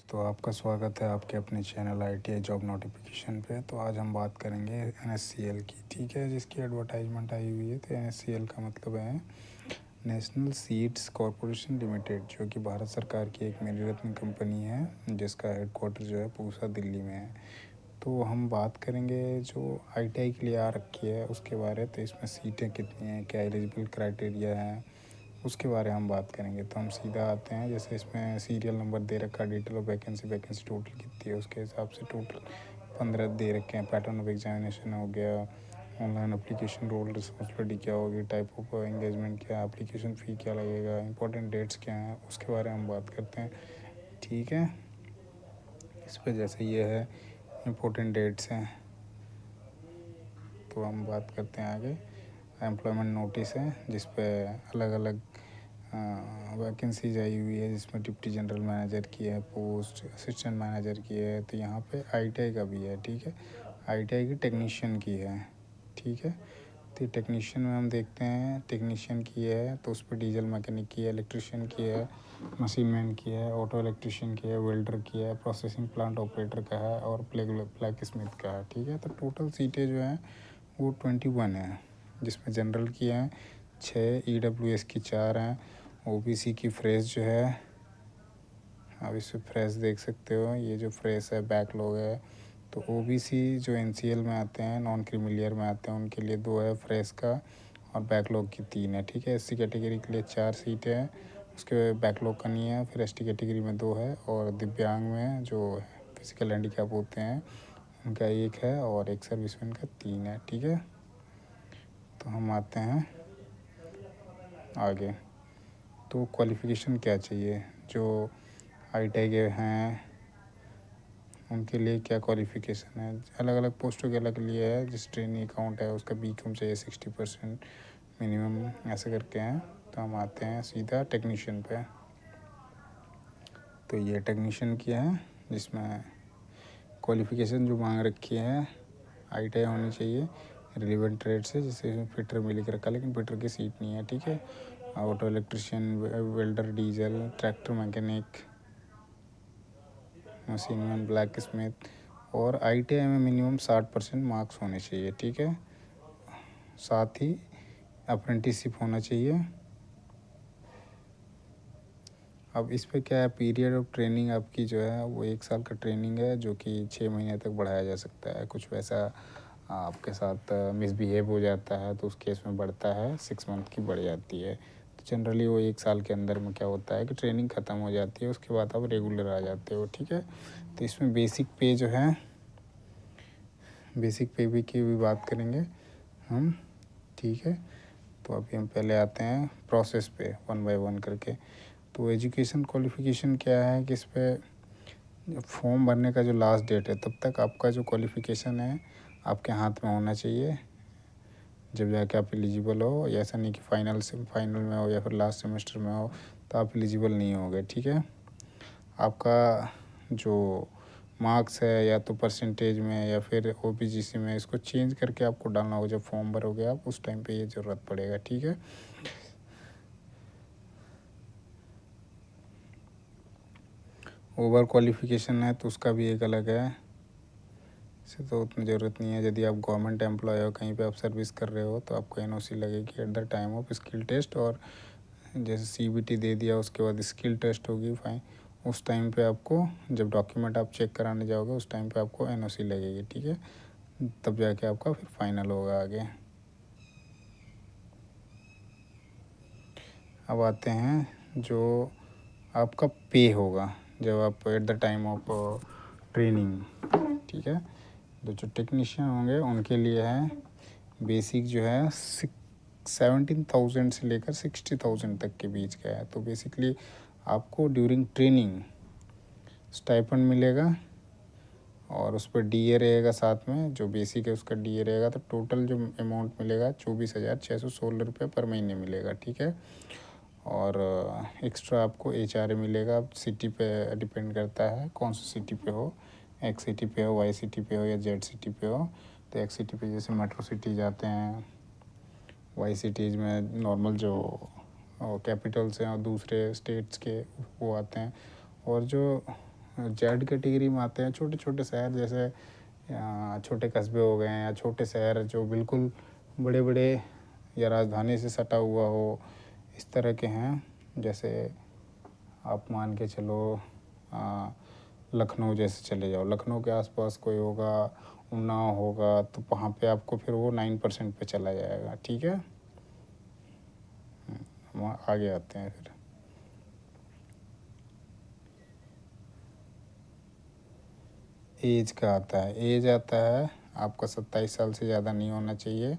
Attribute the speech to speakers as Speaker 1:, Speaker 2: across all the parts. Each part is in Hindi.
Speaker 1: तो आपका स्वागत है आपके अपने चैनल ITI जॉब नोटिफिकेशन पे। तो आज हम बात करेंगे NSCL की, ठीक है, जिसकी एडवर्टाइजमेंट आई हुई है। तो NSCL का मतलब है नेशनल सीड्स कॉरपोरेशन लिमिटेड, जो कि भारत सरकार की एक मेरी कंपनी है, जिसका हेडक्वार्टर जो है पूसा दिल्ली में है। तो हम बात करेंगे जो ITI के लिए आ रखी है उसके बारे। तो इसमें सीटें कितनी हैं, क्या एलिजिबल क्राइटेरिया है, उसके बारे में हम बात करेंगे। तो हम सीधा आते हैं, जैसे इसमें सीरियल नंबर दे रखा, डिटेल ऑफ वैकेंसी टोटल कितनी है उसके हिसाब से टोटल 15 दे रखे हैं। पैटर्न ऑफ एग्जामिनेशन हो गया, ऑनलाइन एप्लीकेशन, रोल रिस्पॉन्सिबिलिटी क्या होगी, टाइप ऑफ एंगेजमेंट क्या है, एप्लीकेशन फ़ी क्या लगेगा, इंपॉर्टेंट डेट्स क्या हैं, उसके बारे में हम बात करते हैं। ठीक है, इस पर जैसे ये है इम्पोर्टेंट डेट्स हैं, तो हम बात करते हैं आगे। एम्प्लॉयमेंट नोटिस है जिस पे अलग अलग वैकेंसीज आई हुई है, जिसमें डिप्टी जनरल मैनेजर की है पोस्ट, असिस्टेंट मैनेजर की है। तो यहाँ पे ITI का भी है, ठीक है, ITI की टेक्नीशियन की है, ठीक है। तो टेक्नीशियन में हम देखते हैं, टेक्नीशियन की है तो उस पर डीजल मैकेनिक की है, इलेक्ट्रिशियन की है, मशीन मैन की है, ऑटो इलेक्ट्रिशियन की है, वेल्डर की है, प्रोसेसिंग प्लांट ऑपरेटर का है और ब्लैक स्मिथ का है, ठीक है। तो टोटल सीटें जो हैं वो 21 है, जिसमें जनरल की हैं 6, EWS की 4 हैं, OBC की फ्रेश जो है, आप इस पर फ्रेश देख सकते हो, ये जो फ्रेश है बैकलॉग है। तो OBC जो NCL में आते हैं, नॉन क्रीमिलियर में आते हैं, उनके लिए 2 है फ्रेश का, और बैकलॉग की 3 है, ठीक है। SC कैटेगरी के लिए 4 सीटें हैं, उसके बैकलॉग का नहीं है। फिर ST कैटेगरी में 2 है, और दिव्यांग में जो फिजिकल हैंडीकैप होते हैं उनका 1 है, और एक सर्विसमैन का 3 है, ठीक है। तो हम आते हैं आगे। तो क्वालिफ़िकेशन क्या चाहिए, जो ITI के हैं उनके लिए क्या क्वालिफ़िकेशन है। अलग अलग पोस्टों के अलग लिए है। जिस ट्रेनिंग अकाउंट है उसका BCom चाहिए 60% मिनिमम, ऐसे करके हैं। तो हम आते हैं सीधा टेक्नीशियन पे। तो ये टेक्नीशियन की है, जिसमें क्वालिफ़िकेशन जो मांग रखी है ITI होनी चाहिए रिलेवेंट ट्रेड से, जिससे इसमें फिटर में लिख रखा, लेकिन फिटर की सीट नहीं है, ठीक है। Auto electrician, welder, diesel, tractor mechanic, machine man, black Smith, और ITI में मिनिमम 60% मार्क्स होने चाहिए, ठीक है। साथ ही अप्रेंटिसशिप होना चाहिए। अब इस पे क्या है, पीरियड ऑफ ट्रेनिंग आपकी जो है वो 1 साल का ट्रेनिंग है, जो कि 6 महीने तक बढ़ाया जा सकता है। कुछ वैसा आपके साथ मिसबिहेव हो जाता है तो उस केस में बढ़ता है, 6 मंथ की बढ़ जाती है। तो जनरली वो 1 साल के अंदर में क्या होता है कि ट्रेनिंग ख़त्म हो जाती है, उसके बाद आप रेगुलर आ जाते हो, ठीक है। तो इसमें बेसिक पे जो है, बेसिक पे भी की भी बात करेंगे हम, ठीक है। तो अभी हम पहले आते हैं प्रोसेस पे 1 बाय 1 करके। तो एजुकेशन क्वालिफ़िकेशन क्या है कि इस पर फॉर्म भरने का जो लास्ट डेट है तब तक आपका जो क्वालिफ़िकेशन है आपके हाथ में होना चाहिए, जब जाके आप एलिजिबल हो। ऐसा नहीं कि फाइनल में हो या फिर लास्ट सेमेस्टर में हो तो आप एलिजिबल नहीं होगे, ठीक है। आपका जो मार्क्स है या तो परसेंटेज में या फिर OBGC में, इसको चेंज करके आपको डालना होगा। जब फॉर्म भरोगे आप उस टाइम पे ये ज़रूरत पड़ेगा, ठीक है। ओवर क्वालिफ़िकेशन है तो उसका भी एक अलग है, इसे तो उतनी ज़रूरत नहीं है। यदि आप गवर्नमेंट एम्प्लॉय हो, कहीं पे आप सर्विस कर रहे हो, तो आपको NOC लगेगी at the time of skill test. और जैसे CBT दे दिया उसके बाद स्किल टेस्ट होगी, फाइन, उस टाइम पे आपको, जब डॉक्यूमेंट आप चेक कराने जाओगे उस टाइम पे आपको NOC लगेगी, ठीक है। तब जाके आपका फिर फाइनल होगा आगे। अब आते हैं जो आपका पे होगा जब आप eight the time of training, ठीक है। जो टेक्नीशियन होंगे उनके लिए है बेसिक जो है 17,000 से लेकर 60,000 तक के बीच का है। तो बेसिकली आपको ड्यूरिंग ट्रेनिंग स्टाइपेंड मिलेगा, और उस पर DA रहेगा साथ में, जो बेसिक है उसका DA रहेगा। तो टोटल जो अमाउंट मिलेगा 24,616 रुपये पर महीने मिलेगा, ठीक है। और एक्स्ट्रा आपको HRA मिलेगा। अब सिटी पे डिपेंड करता है कौन सी सिटी पे हो, X सिटी पे हो, Y सिटी पे हो या Z सिटी पे हो। तो X सिटी पे जैसे मेट्रो सिटी जाते हैं, Y सिटीज़ में नॉर्मल जो कैपिटल्स हैं और दूसरे स्टेट्स के वो आते हैं। और जो जेड कैटेगरी में आते हैं छोटे छोटे शहर, जैसे छोटे कस्बे हो गए हैं या छोटे शहर जो बिल्कुल बड़े बड़े या राजधानी से सटा हुआ हो, इस तरह के हैं। जैसे आप मान के चलो लखनऊ जैसे चले जाओ, लखनऊ के आसपास कोई होगा, उन्नाव होगा, तो वहाँ पे आपको फिर वो 9% पे चला जाएगा। ठीक है, वहाँ आगे आते हैं। फिर एज का आता है। एज आता है आपका 27 साल से ज़्यादा नहीं होना चाहिए।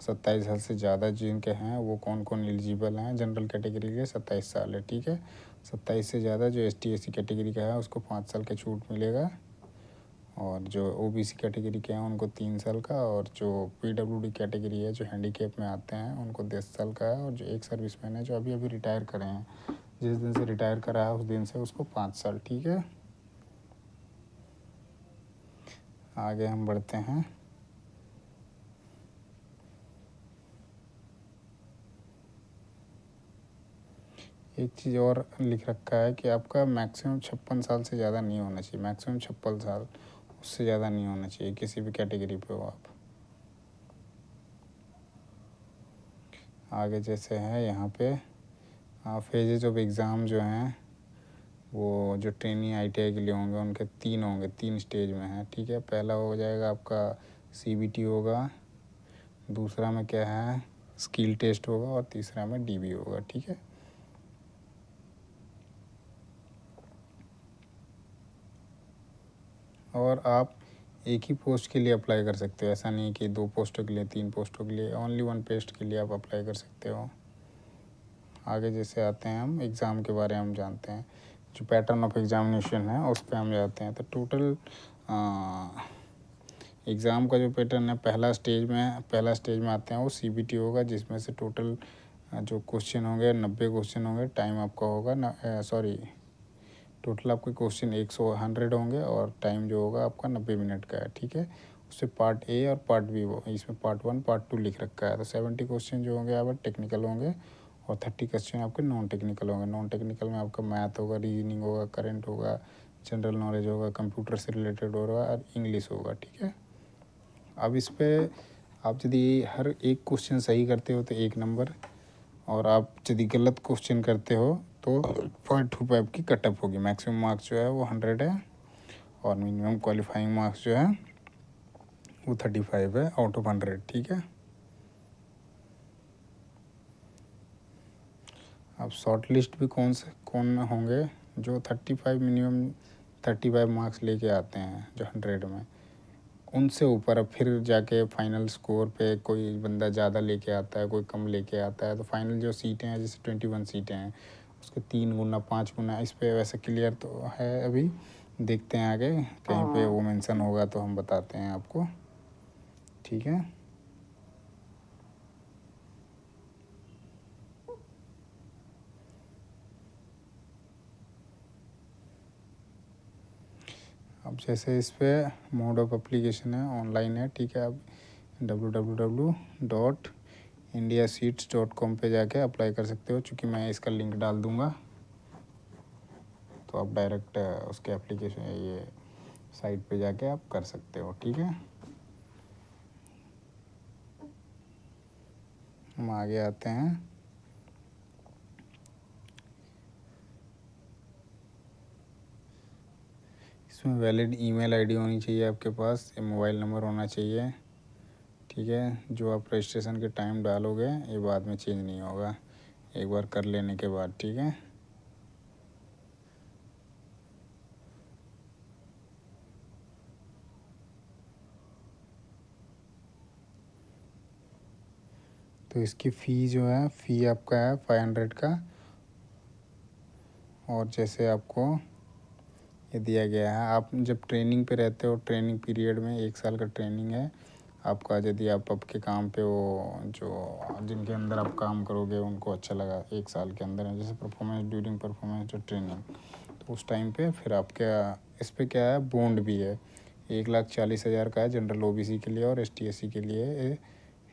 Speaker 1: 27 साल से ज़्यादा जिनके हैं वो कौन कौन एलिजिबल हैं, जनरल कैटेगरी के 27 साल है। ठीक है, 27 से ज़्यादा जो ST/SC कैटेगरी का है उसको 5 साल का छूट मिलेगा, और जो OBC कैटेगरी के हैं उनको 3 साल का, और जो PWD कैटेगरी है जो हैंडीकेप में आते हैं उनको 10 साल का है, और जो एक सर्विसमैन है जो अभी अभी रिटायर करे हैं, जिस दिन से रिटायर करा है उस दिन से उसको 5 साल। ठीक है, आगे हम बढ़ते हैं। एक चीज़ और लिख रखा है कि आपका मैक्सिमम 56 साल से ज़्यादा नहीं होना चाहिए। मैक्सिमम 56 साल, उससे ज़्यादा नहीं होना चाहिए किसी भी कैटेगरी पे हो आप। आगे जैसे है यहाँ पे फेजेज ऑफ एग्ज़ाम जो हैं वो जो ट्रेनिंग ITI के लिए होंगे उनके 3 होंगे, 3 स्टेज में हैं। ठीक है, पहला हो जाएगा आपका CBT होगा, दूसरा में क्या है स्किल टेस्ट होगा, और तीसरा में DB होगा। ठीक है, और आप एक ही पोस्ट के लिए अप्लाई कर सकते हो। ऐसा नहीं कि 2 पोस्टों के लिए, 3 पोस्टों के लिए, ओनली 1 पोस्ट के लिए आप अप्लाई कर सकते हो। आगे जैसे आते हैं हम एग्ज़ाम के बारे में हम जानते हैं, जो पैटर्न ऑफ एग्जामिनेशन है उस पर हम जाते हैं। तो टोटल एग्ज़ाम का जो पैटर्न है, पहला स्टेज में आते हैं वो CBT होगा, जिसमें से टोटल जो क्वेश्चन होंगे 90 क्वेश्चन होंगे। टाइम आपका होगा टोटल आपके क्वेश्चन 100 होंगे, और टाइम जो होगा आपका 90 मिनट का है। ठीक है, उससे पार्ट A और पार्ट B वो इसमें पार्ट 1 पार्ट 2 लिख रखा है। तो 70 क्वेश्चन जो होंगे आपके टेक्निकल होंगे, और 30 क्वेश्चन आपके नॉन टेक्निकल होंगे। नॉन टेक्निकल में आपका मैथ होगा, रीजनिंग होगा, करंट होगा, जनरल नॉलेज होगा, कंप्यूटर से रिलेटेड होगा, और इंग्लिश होगा। ठीक है, अब इस पर आप यदि हर एक क्वेश्चन सही करते हो तो 1 नंबर, और आप यदि गलत क्वेश्चन करते हो तो 0.25 की कटअप होगी। मैक्सिमम मार्क्स जो है वो 100 है, और मिनिमम क्वालिफाइंग मार्क्स जो है वो 35 है आउट ऑफ 100। ठीक है, अब शॉर्ट लिस्ट भी कौन होंगे, जो 35 मिनिमम 35 मार्क्स लेके आते हैं जो 100 में, उनसे ऊपर अब फिर जाके फाइनल स्कोर पे कोई बंदा ज़्यादा लेके आता है, कोई कम लेके आता है, तो फाइनल जो सीटें हैं जैसे 21 सीटें हैं उसके 3 गुना 5 गुना इस पे वैसे क्लियर तो है। अभी देखते हैं आगे कहीं पे वो मेंशन होगा तो हम बताते हैं आपको। ठीक है, अब जैसे इस पे मोड ऑफ एप्लीकेशन है, ऑनलाइन है। ठीक है, अब www.indiaseats.com पे जाके अप्लाई कर सकते हो। चूँकि मैं इसका लिंक डाल दूँगा तो आप डायरेक्ट उसके एप्लीकेशन ये साइट पे जाके आप कर सकते हो। ठीक है, हम आगे आते हैं। इसमें वैलिड ईमेल आईडी होनी चाहिए आपके पास, मोबाइल नंबर होना चाहिए। ठीक है, जो आप रजिस्ट्रेशन के टाइम डालोगे ये बाद में चेंज नहीं होगा, एक बार कर लेने के बाद। ठीक है, तो इसकी फ़ी जो है, फ़ी आपका है 500 का, और जैसे आपको ये दिया गया है, आप जब ट्रेनिंग पे रहते हो, ट्रेनिंग पीरियड में 1 साल का ट्रेनिंग है आपका। यदि आप आपके काम पे वो जो जिनके अंदर आप काम करोगे उनको अच्छा लगा 1 साल के अंदर, जैसे परफॉर्मेंस ड्यूरिंग परफॉर्मेंस जो ट्रेनिंग, तो उस टाइम पे फिर आपका इस पे क्या है बॉन्ड भी है। 1,40,000 का है जनरल OBC के लिए, और ST/SC के लिए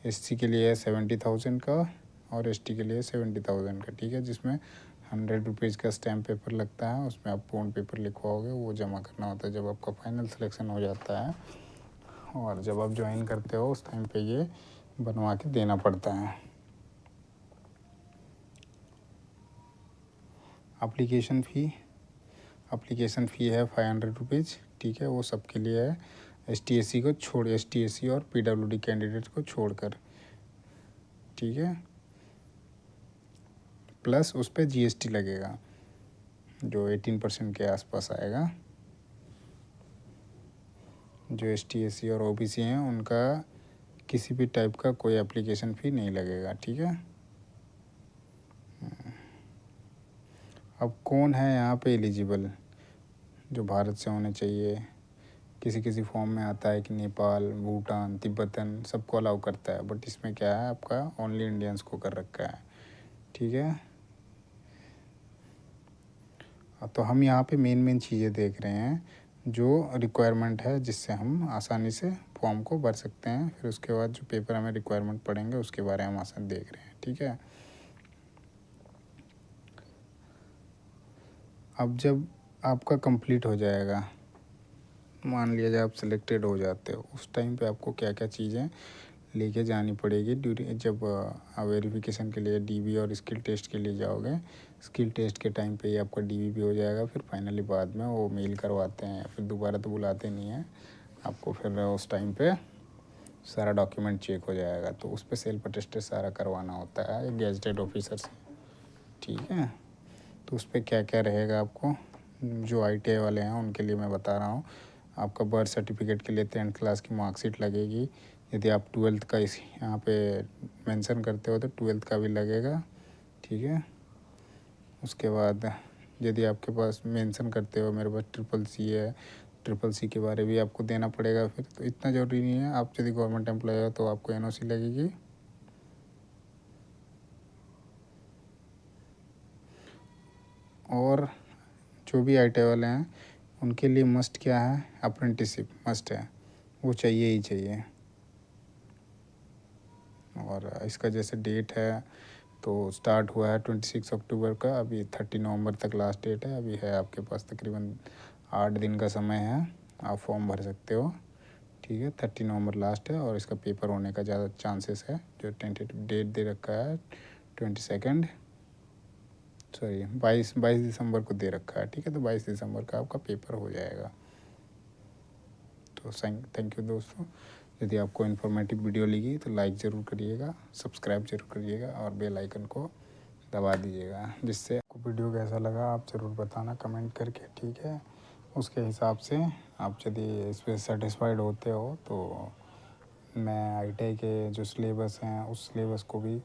Speaker 1: SC के लिए 70,000 का, और ST के लिए 70,000 का। ठीक है, जिसमें ₹100 का स्टैम्प पेपर लगता है, उसमें आप पूर्ण पेपर लिखवाओगे, वो जमा करना होता है जब आपका फाइनल सिलेक्शन हो जाता है। और जब आप ज्वाइन करते हो उस टाइम पे ये बनवा के देना पड़ता है। एप्लीकेशन फ़ी है ₹500, ठीक है, वो सबके लिए है, एसटीएससी और पीडब्ल्यूडी कैंडिडेट को छोड़कर, ठीक है। प्लस उस पर जीएसटी लगेगा जो 18% के आसपास आएगा। जो एसटीएससी और ओबीसी हैं उनका किसी भी टाइप का कोई एप्लीकेशन फ़ी नहीं लगेगा, ठीक है। अब कौन है यहाँ पे एलिजिबल, जो भारत से होने चाहिए। किसी किसी फॉर्म में आता है कि नेपाल, भूटान, तिब्बतन सबको अलाउ करता है, बट इसमें क्या है, आपका ओनली इंडियंस को कर रखा है, ठीक है। तो हम यहाँ पे मेन चीज़ें देख रहे हैं जो रिक्वायरमेंट है, जिससे हम आसानी से फॉर्म को भर सकते हैं। फिर उसके बाद जो पेपर हमें रिक्वायरमेंट पड़ेंगे उसके बारे में हम आसान देख रहे हैं, ठीक है। अब जब आपका कंप्लीट हो जाएगा, मान लिया जब आप सिलेक्टेड हो जाते हो, उस टाइम पे आपको क्या क्या चीज़ें लेके जानी पड़ेगी जब वेरिफिकेशन के लिए डीवी और स्किल टेस्ट के लिए जाओगे। स्किल टेस्ट के टाइम पे ही आपका डीवी भी हो जाएगा, फिर फाइनली बाद में वो मेल करवाते हैं, फिर दोबारा तो बुलाते नहीं हैं आपको। फिर उस टाइम पे सारा डॉक्यूमेंट चेक हो जाएगा, तो उस पर सेल्फ अटेस्टेड सारा करवाना होता है गेजेटेड ऑफिसर से, ठीक है। तो उस पर क्या क्या रहेगा आपको, जो ITI वाले हैं उनके लिए मैं बता रहा हूँ। आपका बर्थ सर्टिफिकेट के लिए 10th क्लास की मार्कशीट लगेगी। यदि आप 12th का इस यहाँ पे मेंशन करते हो तो 12th का भी लगेगा, ठीक है। उसके बाद यदि आपके पास मेंशन करते हो मेरे पास CCC है, CCC के बारे भी आपको देना पड़ेगा। फिर तो इतना ज़रूरी नहीं है, आप यदि गवर्नमेंट एम्प्लॉय हो तो आपको NOC लगेगी। और जो भी ITI वाले हैं उनके लिए मस्ट क्या है, अप्रेंटिसशिप मस्ट है, वो चाहिए ही चाहिए। और इसका जैसे डेट है तो स्टार्ट हुआ है 26 अक्टूबर का, अभी 30 नवंबर तक लास्ट डेट है। अभी है आपके पास तकरीबन 8 दिन का समय है, आप फॉर्म भर सकते हो, ठीक है। 30 नवंबर लास्ट है और इसका पेपर होने का ज़्यादा चांसेस है। जो टेंटेटिव डेट दे रखा है 22 दिसंबर को दे रखा है, ठीक है। तो 22 दिसंबर का आपका पेपर हो जाएगा। तो थैंक यू दोस्तों। यदि आपको इन्फॉर्मेटिव वीडियो लगी तो लाइक ज़रूर करिएगा, सब्सक्राइब जरूर करिएगा और बेल आइकन को दबा दीजिएगा। जिससे आपको वीडियो कैसा लगा आप ज़रूर बताना कमेंट करके, ठीक है। उसके हिसाब से आप यदि इस पर सेटिस्फाइड होते हो तो मैं ITI के जो सिलेबस हैं उस सिलेबस को भी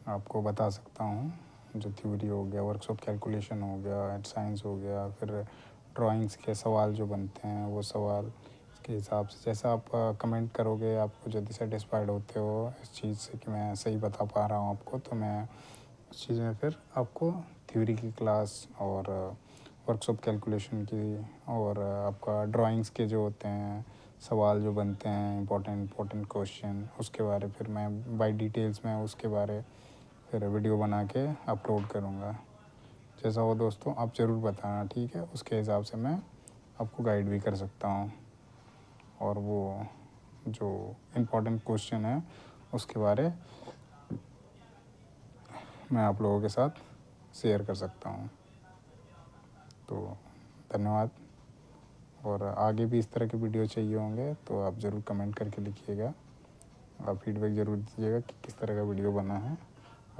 Speaker 1: आपको बता सकता हूँ। जो थ्योरी हो गया, वर्कशॉप कैलकुलेशन हो गया, साइंस हो गया, फिर ड्राइंग्स के सवाल जो बनते हैं वो सवाल के हिसाब से जैसा आप कमेंट करोगे, आपको यदि सेटिस्फाइड होते हो इस चीज़ से कि मैं सही बता पा रहा हूँ आपको, तो मैं उस चीज़ में फिर आपको थ्योरी की क्लास और वर्कशॉप कैलकुलेशन की और आपका ड्राइंग्स के जो होते हैं सवाल जो बनते हैं इम्पोर्टेंट क्वेश्चन, उसके बारे फिर मैं बाय डिटेल्स में उसके बारे फिर वीडियो बना के अपलोड करूँगा। जैसा हो दोस्तों आप ज़रूर बताना, ठीक है। उसके हिसाब से मैं आपको गाइड भी कर सकता हूँ और वो जो इम्पोर्टेंट क्वेश्चन है उसके बारे मैं आप लोगों के साथ शेयर कर सकता हूँ। तो धन्यवाद। और आगे भी इस तरह के वीडियो चाहिए होंगे तो आप ज़रूर कमेंट करके लिखिएगा और फीडबैक ज़रूर दीजिएगा कि किस तरह का वीडियो बना है।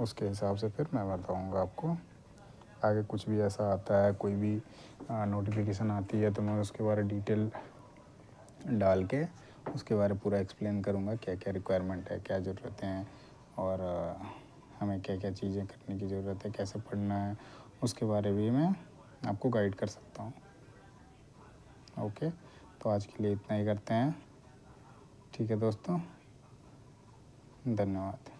Speaker 1: उसके हिसाब से फिर मैं बताऊँगा आपको। आगे कुछ भी ऐसा आता है, कोई भी नोटिफिकेशन आती है तो मैं उसके बारे डिटेल डाल के उसके बारे पूरा एक्सप्लेन करूँगा, क्या क्या रिक्वायरमेंट है, क्या ज़रूरतें हैं और हमें क्या क्या चीज़ें करने की ज़रूरत है, कैसे पढ़ना है, उसके बारे भी मैं आपको गाइड कर सकता हूँ। ओके, तो आज के लिए इतना ही करते हैं, ठीक है दोस्तों, धन्यवाद।